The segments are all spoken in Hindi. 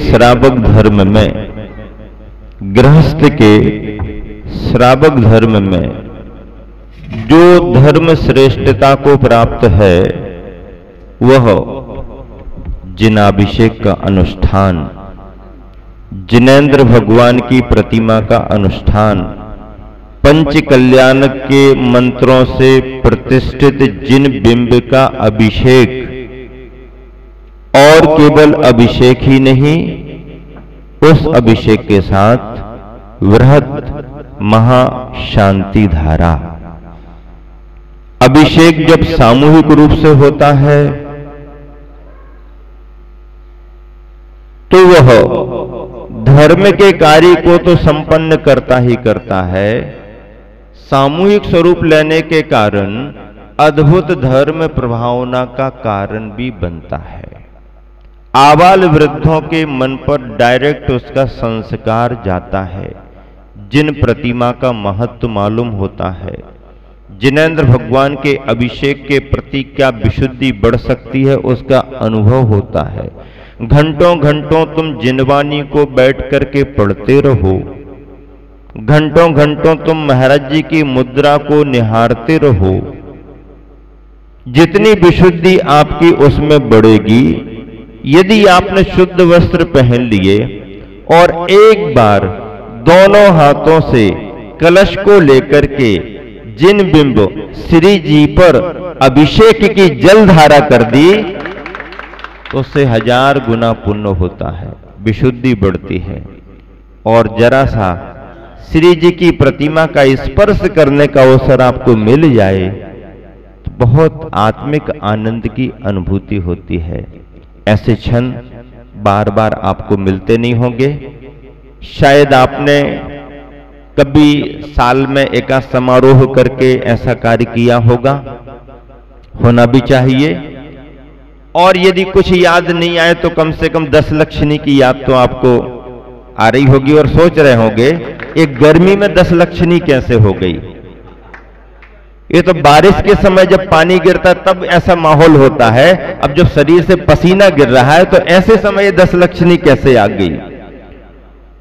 श्रावक धर्म में, गृहस्थ के श्रावक धर्म में जो धर्म श्रेष्ठता को प्राप्त है वह जिनाभिषेक का अनुष्ठान, जिनेंद्र भगवान की प्रतिमा का अनुष्ठान, पंच कल्याण के मंत्रों से प्रतिष्ठित जिन बिंब का अभिषेक, और केवल अभिषेक ही नहीं, उस अभिषेक के साथ वृहत महाशांति धारा। अभिषेक जब सामूहिक रूप से होता है तो वह धर्म के कार्य को तो संपन्न करता ही करता है, सामूहिक स्वरूप लेने के कारण अद्भुत धर्म प्रभावना का कारण भी बनता है। आबाल वृद्धों के मन पर डायरेक्ट उसका संस्कार जाता है। जिन प्रतिमा का महत्व मालूम होता है, जिनेंद्र भगवान के अभिषेक के प्रति क्या विशुद्धि बढ़ सकती है उसका अनुभव होता है। घंटों घंटों तुम जिनवानी को बैठ करके पढ़ते रहो, घंटों घंटों तुम महाराज जी की मुद्रा को निहारते रहो, जितनी विशुद्धि आपकी उसमें बढ़ेगी। यदि आपने शुद्ध वस्त्र पहन लिए और एक बार दोनों हाथों से कलश को लेकर के जिन बिंब श्री जी पर अभिषेक की जलधारा कर दी तो उससे 1000 गुना पुण्य होता है, विशुद्धि बढ़ती है। और जरा सा श्री जी की प्रतिमा का स्पर्श करने का अवसर आपको मिल जाए तो बहुत आत्मिक आनंद की अनुभूति होती है। ऐसे क्षण बार बार आपको मिलते नहीं होंगे। शायद आपने कभी साल में एक समारोह करके ऐसा कार्य किया होगा, होना भी चाहिए। और यदि कुछ याद नहीं आए तो कम से कम 10 लक्षणी की याद तो आपको आ रही होगी और सोच रहे होंगे एक गर्मी में 10 लक्षणी कैसे हो गई। ये तो बारिश के समय जब पानी गिरता है तब ऐसा माहौल होता है, अब जब शरीर से पसीना गिर रहा है तो ऐसे समय 10 लक्षणी कैसे आ गई।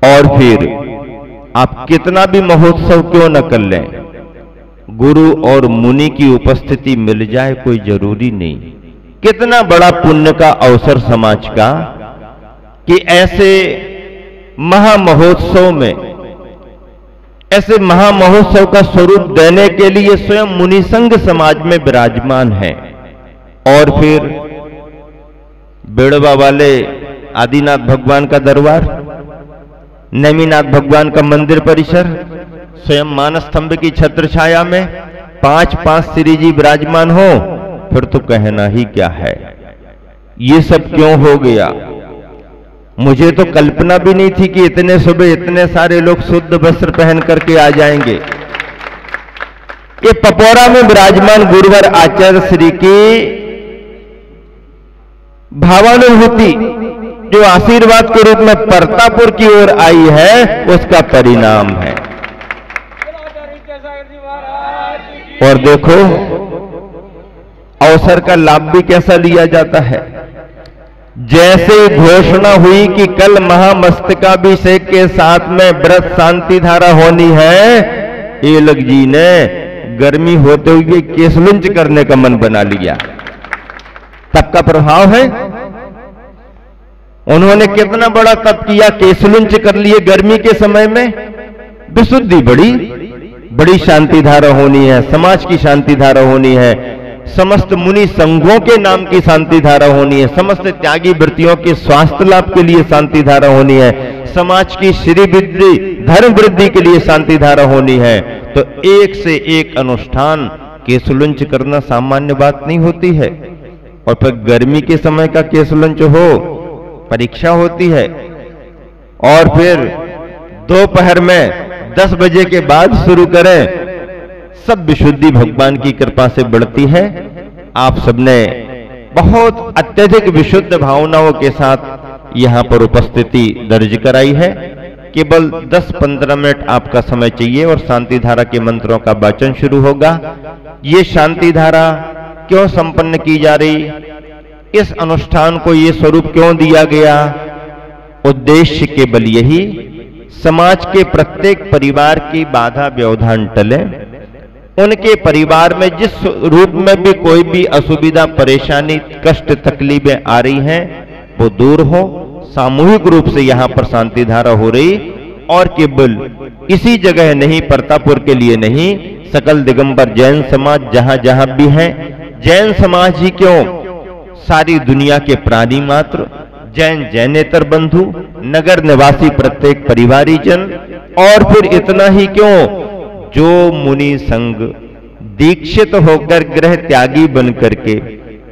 और फिर आप कितना भी महोत्सव क्यों न कर लें, गुरु और मुनि की उपस्थिति मिल जाए कोई जरूरी नहीं। कितना बड़ा पुण्य का अवसर समाज का कि ऐसे महामहोत्सव में, ऐसे महामहोत्सव का स्वरूप देने के लिए स्वयं मुनि संघ समाज में विराजमान है। और फिर बेड़वा वाले आदिनाथ भगवान का दरबार, नेमिनाथ भगवान का मंदिर परिसर, स्वयं मानस्तंभ की छत्र छाया में 5-5 श्री जी विराजमान हो, फिर तो कहना ही क्या है। ये सब क्यों हो गया। मुझे तो कल्पना भी नहीं थी कि इतने सुबह इतने सारे लोग शुद्ध वस्त्र पहन करके आ जाएंगे। ये पपोरा में विराजमान गुरुवर आचार्य श्री की भावानुभूति जो आशीर्वाद के रूप में परतापुर की ओर आई है उसका परिणाम है। और देखो अवसर का लाभ भी कैसा लिया जाता है। जैसे घोषणा हुई कि कल महामस्तकाभिषेक के साथ में व्रत शांति धारा होनी है, एलग जी ने गर्मी होते हुए केसलुंच करने का मन बना लिया। तप का प्रभाव है। उन्होंने कितना बड़ा तप किया, केसलुंच कर लिए गर्मी के समय में। विशुद्धि बड़ी शांति धारा होनी है, समाज की शांति धारा होनी है, समस्त मुनि संघों के नाम की शांति धारा होनी है, समस्त त्यागी वृत्तियों के स्वास्थ्य लाभ के लिए शांति धारा होनी है, समाज की श्री वृद्धि धर्म वृद्धि के लिए शांति धारा होनी है। तो एक से एक अनुष्ठान केसलुंच करना सामान्य बात नहीं होती है। और फिर गर्मी के समय का केसलुंच हो, परीक्षा होती है। और फिर दोपहर में 10 बजे के बाद शुरू करें, सब विशुद्धि भगवान की कृपा से बढ़ती है। आप सबने बहुत अत्यधिक विशुद्ध भावनाओं के साथ यहां पर उपस्थिति दर्ज कराई है। केवल 10-15 मिनट आपका समय चाहिए और शांति धारा के मंत्रों का वाचन शुरू होगा। ये शांति धारा क्यों संपन्न की जा रही, इस अनुष्ठान को ये स्वरूप क्यों दिया गया, उद्देश्य केवल यही, समाज के प्रत्येक परिवार की बाधा व्यवधान टले, उनके परिवार में जिस रूप में भी कोई भी असुविधा, परेशानी, कष्ट, तकलीफें आ रही हैं वो दूर हो। सामूहिक रूप से यहां पर शांति धारा हो रही, और केवल इसी जगह नहीं, परतापुर के लिए नहीं, सकल दिगंबर जैन समाज जहां जहां भी हैं, जैन समाज ही क्यों, सारी दुनिया के प्राणी मात्र, जैन जैनेतर बंधु, नगर निवासी प्रत्येक परिवारी जन, और फिर इतना ही क्यों, जो मुनि संग दीक्षित होकर गृह त्यागी बनकर के,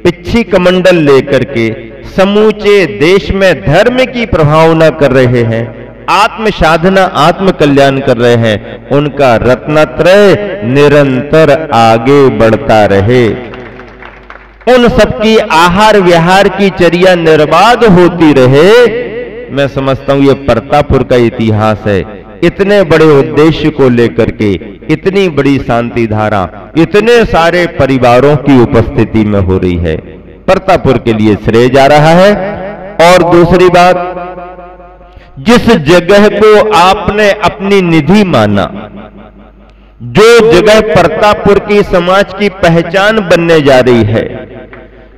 पिच्छी कमंडल लेकर के समूचे देश में धर्म की प्रभावना कर रहे हैं, आत्म साधना, आत्म कल्याण कर रहे हैं, उनका रत्नत्रय निरंतर आगे बढ़ता रहे। उन सबकी आहार विहार की चर्या निर्बाध होती रहे। मैं समझता हूं ये परतापुर का इतिहास है। इतने बड़े उद्देश्य को लेकर के, इतनी बड़ी शांति धारा, इतने सारे परिवारों की उपस्थिति में हो रही है, परतापुर के लिए श्रेय जा रहा है। और दूसरी बात, जिस जगह को आपने अपनी निधि माना, जो जगह परतापुर की समाज की पहचान बनने जा रही है,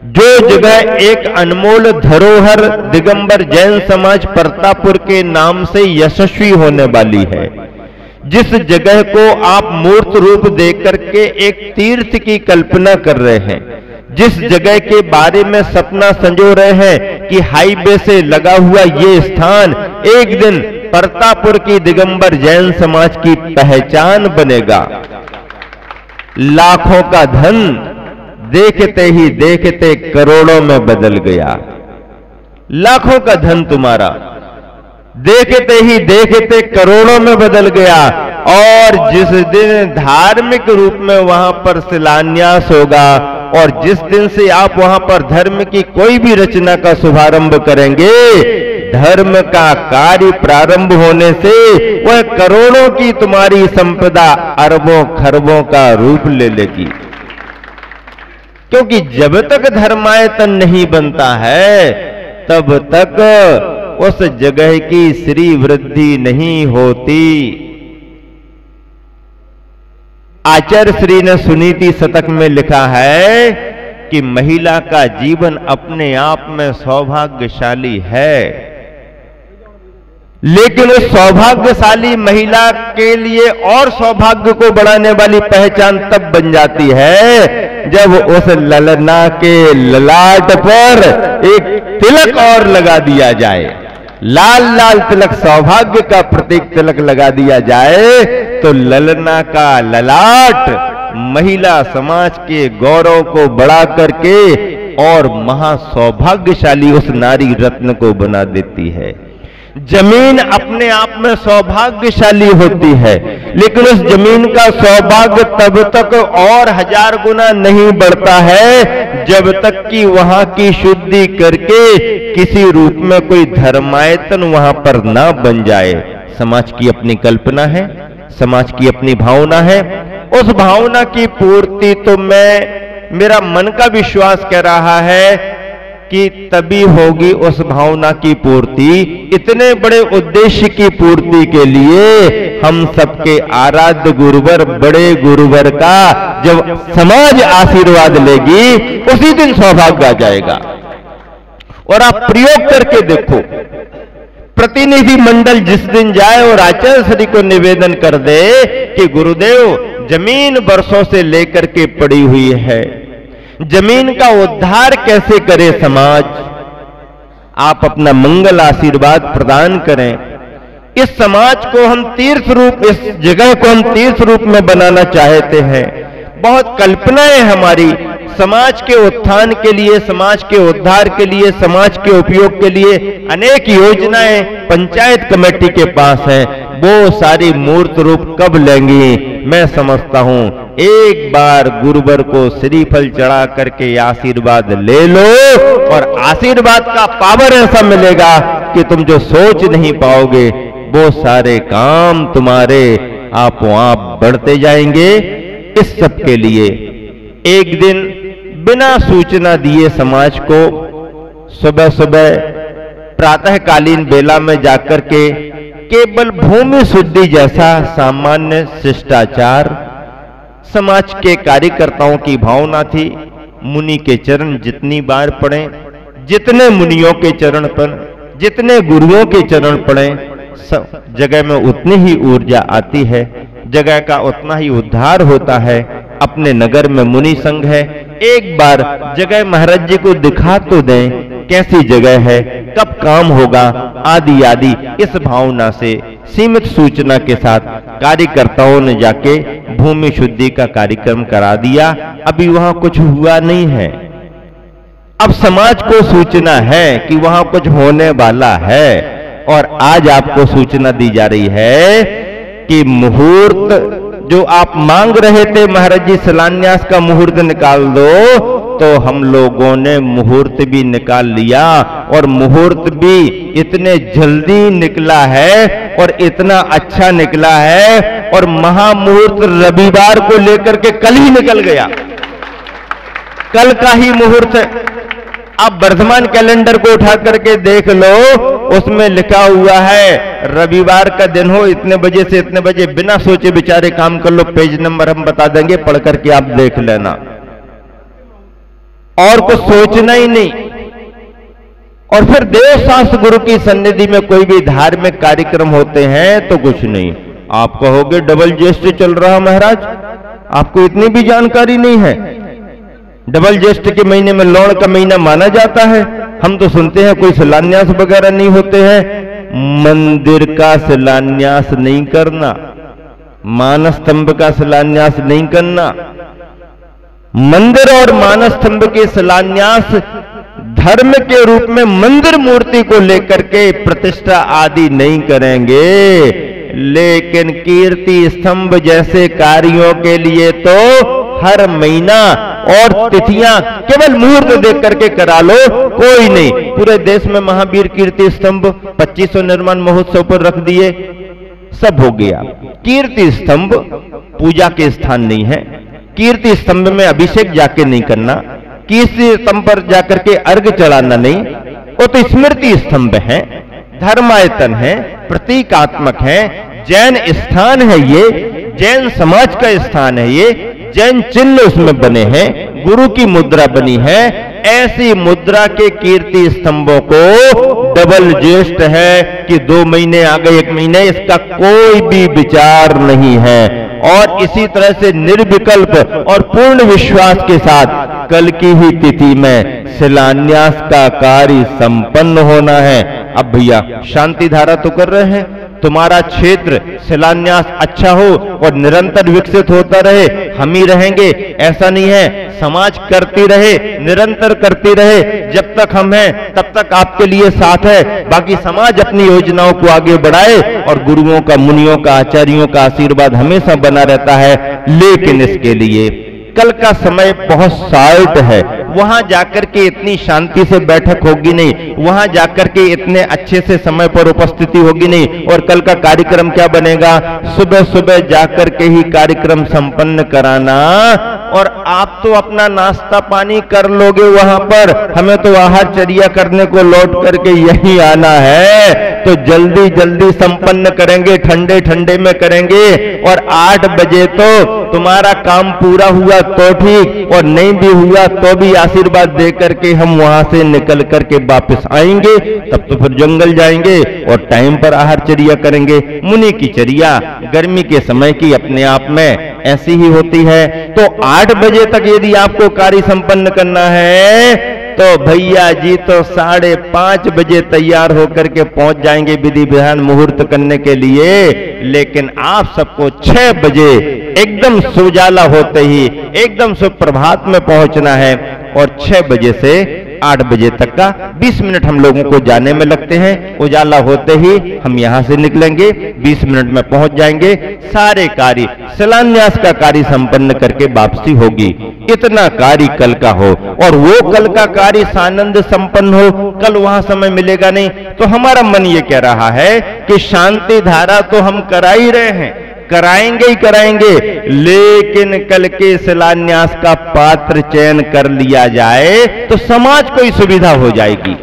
जो जगह एक अनमोल धरोहर दिगंबर जैन समाज परतापुर के नाम से यशस्वी होने वाली है, जिस जगह को आप मूर्त रूप देकर के एक तीर्थ की कल्पना कर रहे हैं, जिस जगह के बारे में सपना संजो रहे हैं कि हाईवे से लगा हुआ ये स्थान एक दिन परतापुर की दिगंबर जैन समाज की पहचान बनेगा। लाखों का धन देखते ही देखते करोड़ों में बदल गया। लाखों का धन तुम्हारा देखते ही देखते करोड़ों में बदल गया। और जिस दिन धार्मिक रूप में वहां पर शिलान्यास होगा, और जिस दिन से आप वहां पर धर्म की कोई भी रचना का शुभारंभ करेंगे, धर्म का कार्य प्रारंभ होने से वह करोड़ों की तुम्हारी संपदा अरबों खरबों का रूप ले लेगी। क्योंकि जब तक धर्मायतन नहीं बनता है, तब तक उस जगह की श्री वृद्धि नहीं होती। आचार्य श्री ने सुनीति शतक में लिखा है कि महिला का जीवन अपने आप में सौभाग्यशाली है, लेकिन उस सौभाग्यशाली महिला के लिए और सौभाग्य को बढ़ाने वाली पहचान तब बन जाती है जब उस ललना के ललाट पर एक तिलक और लगा दिया जाए। लाल लाल तिलक, सौभाग्य का प्रतीक तिलक लगा दिया जाए, तो ललना का ललाट महिला समाज के गौरव को बढ़ा करके और महासौभाग्यशाली उस नारी रत्न को बना देती है। जमीन अपने आप में सौभाग्यशाली होती है, लेकिन उस जमीन का सौभाग्य तब तक और 1000 गुना नहीं बढ़ता है जब तक कि वहां की शुद्धि करके किसी रूप में कोई धर्मायतन वहां पर ना बन जाए। समाज की अपनी कल्पना है, समाज की अपनी भावना है, उस भावना की पूर्ति तो मेरा मन का विश्वास कह रहा है कि तभी होगी उस भावना की पूर्ति। इतने बड़े उद्देश्य की पूर्ति के लिए हम सबके आराध्य गुरुवर, बड़े गुरुवर का जब समाज आशीर्वाद लेगी, उसी दिन सौभाग्य आ जाएगा। और आप प्रयोग करके देखो, प्रतिनिधि मंडल जिस दिन जाए और आचार्य श्री को निवेदन कर दे कि गुरुदेव जमीन वर्षों से लेकर के पड़ी हुई है, जमीन का उद्धार कैसे करे समाज, आप अपना मंगल आशीर्वाद प्रदान करें। इस समाज को हम तीर्थ रूप, इस जगह को हम तीर्थ रूप में बनाना चाहते हैं। बहुत कल्पनाएं हमारी समाज के उत्थान के लिए, समाज के उद्धार के लिए, समाज के उपयोग के लिए अनेक योजनाएं पंचायत कमेटी के पास हैं। वो सारी मूर्त रूप कब लेंगी? मैं समझता हूं एक बार गुरुवर को श्रीफल चढ़ा करके आशीर्वाद ले लो, और आशीर्वाद का पावर ऐसा मिलेगा कि तुम जो सोच नहीं पाओगे वो सारे काम तुम्हारे आप बढ़ते जाएंगे। इस सब के लिए एक दिन बिना सूचना दिए समाज को सुबह सुबह प्रातःकालीन बेला में जाकर के केवल भूमि शुद्धि जैसा सामान्य शिष्टाचार समाज के कार्यकर्ताओं की भावना थी। मुनि के चरण जितनी बार पड़े, जितने मुनियों के चरण पर, जितने गुरुओं के चरण पड़े, सब जगह में उतनी ही ऊर्जा आती है, जगह का उतना ही उद्धार होता है। अपने नगर में मुनि संघ है, एक बार जगह महाराज जी को दिखा तो दें कैसी जगह है, कब काम होगा, आदि आदि। इस भावना से सीमित सूचना के साथ कार्यकर्ताओं ने जाके भूमि शुद्धि का कार्यक्रम करा दिया। अभी वहां कुछ हुआ नहीं है, अब समाज को सूचना है कि वहां कुछ होने वाला है, और आज आपको सूचना दी जा रही है कि मुहूर्त जो आप मांग रहे थे, महाराज जी शिलान्यास का मुहूर्त निकाल दो, तो हम लोगों ने मुहूर्त भी निकाल लिया, और मुहूर्त भी इतने जल्दी निकला है और इतना अच्छा निकला है, और महामुहूर्त रविवार को लेकर के कल ही निकल गया, कल का ही मुहूर्त है। आप वर्तमान कैलेंडर को उठा करके देख लो, उसमें लिखा हुआ है रविवार का दिन हो, इतने बजे से इतने बजे, बिना सोचे विचारे काम कर लो। पेज नंबर हम बता देंगे, पढ़ करके आप देख लेना, और कुछ सोचना ही नहीं। और फिर देव शास्त्र गुरु की सन्निधि में कोई भी धार्मिक कार्यक्रम होते हैं तो कुछ नहीं। आप कहोगे डबल ज्येष्ठ चल रहा महाराज, आपको इतनी भी जानकारी नहीं है। डबल ज्येष्ठ के महीने में लौड़ का महीना माना जाता है। हम तो सुनते हैं कोई शिलान्यास वगैरह नहीं होते हैं। मंदिर का शिलान्यास नहीं करना, मानस्तंभ का शिलान्यास नहीं करना, मंदिर और मानस्तंभ के शिलान्यास धर्म के रूप में मंदिर मूर्ति को लेकर के प्रतिष्ठा आदि नहीं करेंगे, लेकिन कीर्ति स्तंभ जैसे कार्यों के लिए तो हर महीना और तिथियां केवल मुहूर्त देख करके करा लो, कोई नहीं। पूरे देश में महावीर कीर्ति स्तंभ 2500 निर्माण महोत्सव पर रख दिए, सब हो गया। कीर्ति स्तंभ पूजा के स्थान नहीं है, कीर्ति स्तंभ में अभिषेक जाके नहीं करना, कीर्ति स्तंभ पर जाकर के अर्घ चढ़ाना नहीं, वो तो स्मृति स्तंभ है, धर्मायतन है, प्रतीकात्मक है, जैन स्थान है, ये जैन समाज का स्थान है, ये जैन चिन्ह उसमें बने हैं, गुरु की मुद्रा बनी है। ऐसी मुद्रा के कीर्ति स्तंभों को डबल ज्येष्ठ है कि 2 महीने आ गए 1 महीने, इसका कोई भी विचार नहीं है। और इसी तरह से निर्विकल्प और पूर्ण विश्वास के साथ कल की ही तिथि में शिलान्यास का कार्य संपन्न होना है। अब भैया शांति धारा तो कर रहे हैं, तुम्हारा क्षेत्र शिलान्यास अच्छा हो और निरंतर विकसित होता रहे, हम ही रहेंगे ऐसा नहीं है। समाज करती रहे, निरंतर करती रहे, जब तक हम हैं तब तक आपके लिए साथ है। बाकी समाज अपनी योजनाओं को आगे बढ़ाए और गुरुओं का, मुनियों का, आचार्यों का आशीर्वाद हमेशा बना रहता है। लेकिन इसके लिए कल का समय बहुत शार्ट है, वहां जाकर के इतनी शांति से बैठक होगी नहीं, वहां जाकर के इतने अच्छे से समय पर उपस्थिति होगी नहीं। और कल का कार्यक्रम क्या बनेगा, सुबह सुबह जाकर के ही कार्यक्रम संपन्न कराना, और आप तो अपना नाश्ता पानी कर लोगे वहां पर, हमें तो आहार चर्या करने को लौट करके यही आना है। तो जल्दी जल्दी संपन्न करेंगे, ठंडे ठंडे में करेंगे, और 8 बजे तो तुम्हारा काम पूरा हुआ तो ठीक, और नहीं भी हुआ तो भी आशीर्वाद दे करके हम वहां से निकल करके वापस आएंगे। तब तो फिर जंगल जाएंगे और टाइम पर आहार चर्या करेंगे। मुनि की चर्या गर्मी के समय की अपने आप में ऐसी ही होती है। तो 8 बजे तक यदि आपको कार्य संपन्न करना है तो भैया जी तो 5:30 बजे तैयार होकर के पहुंच जाएंगे विधि विधान मुहूर्त करने के लिए। लेकिन आप सबको 6 बजे एकदम सुजाला होते ही, एकदम सुप्रभात में पहुंचना है, और 6 बजे से 8 बजे तक का 20 मिनट हम लोगों को जाने में लगते हैं। उजाला होते ही हम यहां से निकलेंगे, 20 मिनट में पहुंच जाएंगे। सारे कार्य, शिलान्यास का कार्य संपन्न करके वापसी होगी। इतना कार्य कल का हो, और वो कल का कार्य सानंद संपन्न हो, कल वहां समय मिलेगा नहीं। तो हमारा मन ये कह रहा है कि शांति धारा तो हम करा ही रहे हैं, कराएंगे ही कराएंगे, लेकिन कल के शिलान्यास का पात्र चयन कर लिया जाए तो समाज को ही सुविधा हो जाएगी।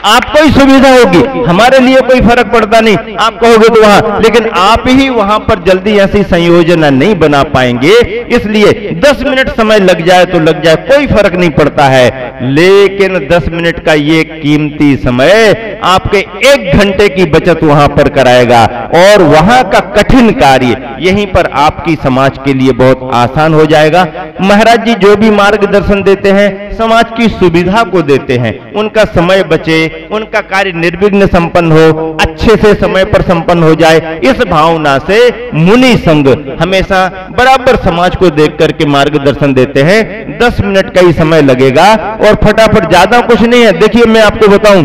आपको ही सुविधा होगी, हमारे लिए कोई फर्क पड़ता नहीं, आप कहोगे तो वहां, लेकिन आप ही वहां पर जल्दी ऐसी संयोजन नहीं बना पाएंगे, इसलिए 10 मिनट समय लग जाए तो लग जाए, कोई फर्क नहीं पड़ता है। लेकिन 10 मिनट का ये कीमती समय आपके 1 घंटे की बचत वहां पर कराएगा, और वहां का कठिन कार्य यहीं पर आपकी समाज के लिए बहुत आसान हो जाएगा। महाराज जी जो भी मार्गदर्शन देते हैं समाज की सुविधा को देते हैं, उनका समय बचे, उनका कार्य निर्विघ्न संपन्न हो, अच्छे से समय पर संपन्न हो जाए, इस भावना से मुनि संघ हमेशा बराबर समाज को देख करके मार्गदर्शन देते हैं। 10 मिनट का ही समय लगेगा और फटाफट, ज्यादा कुछ नहीं है। देखिए मैं आपको बताऊं,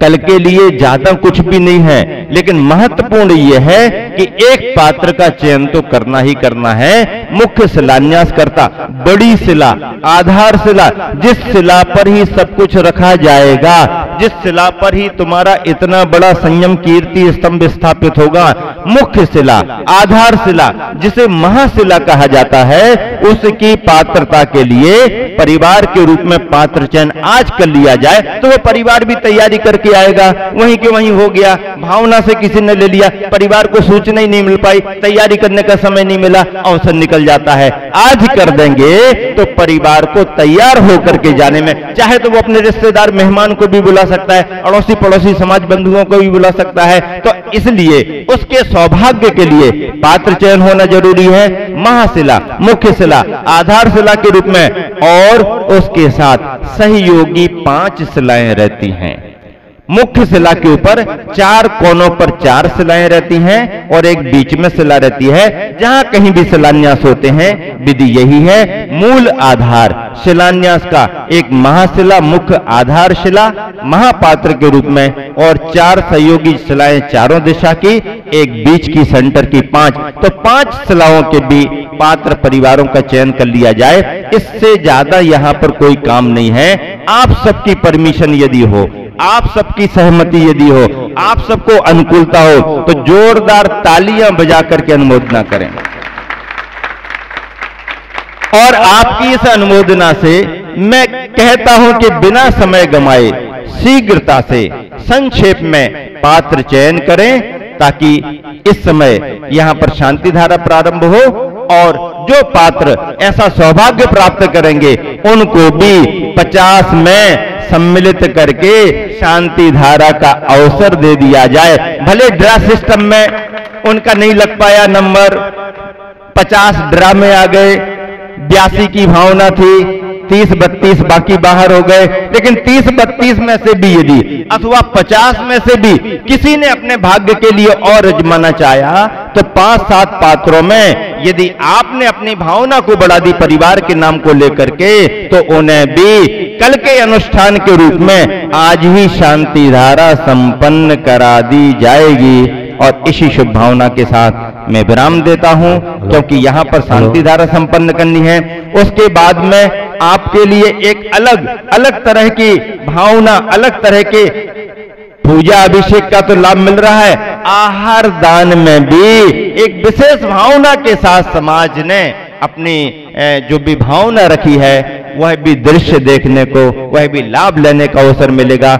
कल के लिए ज्यादा कुछ भी नहीं है, लेकिन महत्वपूर्ण यह है कि एक पात्र का चयन तो करना ही करना है। मुख्य शिलान्यास करता, बड़ी शिला, आधार शिला, जिस शिला पर ही सब कुछ रखा जाएगा, जिस शिला पर ही तुम्हारा इतना बड़ा संयम कीर्ति स्तंभ स्थापित होगा, मुख्य शिला, आधार शिला, जिसे महाशिला कहा जाता है, उसकी पात्रता के लिए परिवार के रूप में पात्र चयन आज कर लिया जाए तो वो परिवार भी तैयारी करके आएगा, वहीं के वहीं हो गया। भावना से किसी ने ले लिया, परिवार को सूचना ही नहीं मिल पाई, तैयारी करने का समय नहीं मिला, अवसर निकल जाता है। आज कर देंगे तो परिवार को तैयार होकर के जाने में, चाहे तो वो अपने रिश्तेदार मेहमान को भी बुला सकता है, अड़ोसी पड़ोसी समाज बंधुओं को भी बुला सकता है, तो इसलिए उसके सौभाग्य के लिए पात्र चयन होना जरूरी है। महाशिला, मुख्य शिला, आधार शिला के रूप में, और उसके साथ सहयोगी 5 शिलाएं रहती हैं। मुख्य शिला के ऊपर 4 कोनों पर 4 शिलाएं रहती हैं और एक बीच में शिला रहती है। जहां कहीं भी शिलान्यास होते हैं विधि यही है, मूल आधार शिलान्यास का एक महाशिला, मुख्य आधार शिला महापात्र के रूप में, और 4 सहयोगी शिलाएं चारों दिशा की, एक बीच की सेंटर की 5, तो 5 शिलाओं के भी पात्र परिवारों का चयन कर लिया जाए। इससे ज्यादा यहां पर कोई काम नहीं है। आप सबकी परमिशन यदि हो, आप सबकी सहमति यदि हो, आप सबको अनुकूलता हो, तो जोरदार तालियां बजा करके अनुमोदना करें। और आपकी इस अनुमोदना से मैं कहता हूं कि बिना समय गंवाए शीघ्रता से संक्षेप में पात्र चयन करें, ताकि इस समय यहां पर शांति धारा प्रारंभ हो, और जो पात्र ऐसा सौभाग्य प्राप्त करेंगे उनको भी 50 में सम्मिलित करके शांति धारा का अवसर दे दिया जाए। भले ड्रा सिस्टम में उनका नहीं लग पाया नंबर, 50 ड्रा में आ गए, 82 की भावना थी, 30-32 बाकी बाहर हो गए, लेकिन 30-32 में से भी यदि, अथवा 50 में से भी किसी ने अपने भाग्य के लिए और अजमाना चाहा, तो 5-7 पात्रों में यदि आपने अपनी भावना को बढ़ा दी परिवार के नाम को लेकर के, तो उन्हें भी कल के अनुष्ठान के रूप में आज ही शांति धारा संपन्न करा दी जाएगी। और इसी शुभ भावना के साथ मैं विराम देता हूं, क्योंकि यहां पर शांति धारा संपन्न करनी है। उसके बाद में आपके लिए एक अलग तरह की भावना, अलग तरह के पूजा अभिषेक का तो लाभ मिल रहा है, आहार दान में भी एक विशेष भावना के साथ समाज ने अपनी जो भी भावना रखी है, वह भी दृश्य देखने को, वह भी लाभ लेने का अवसर मिलेगा।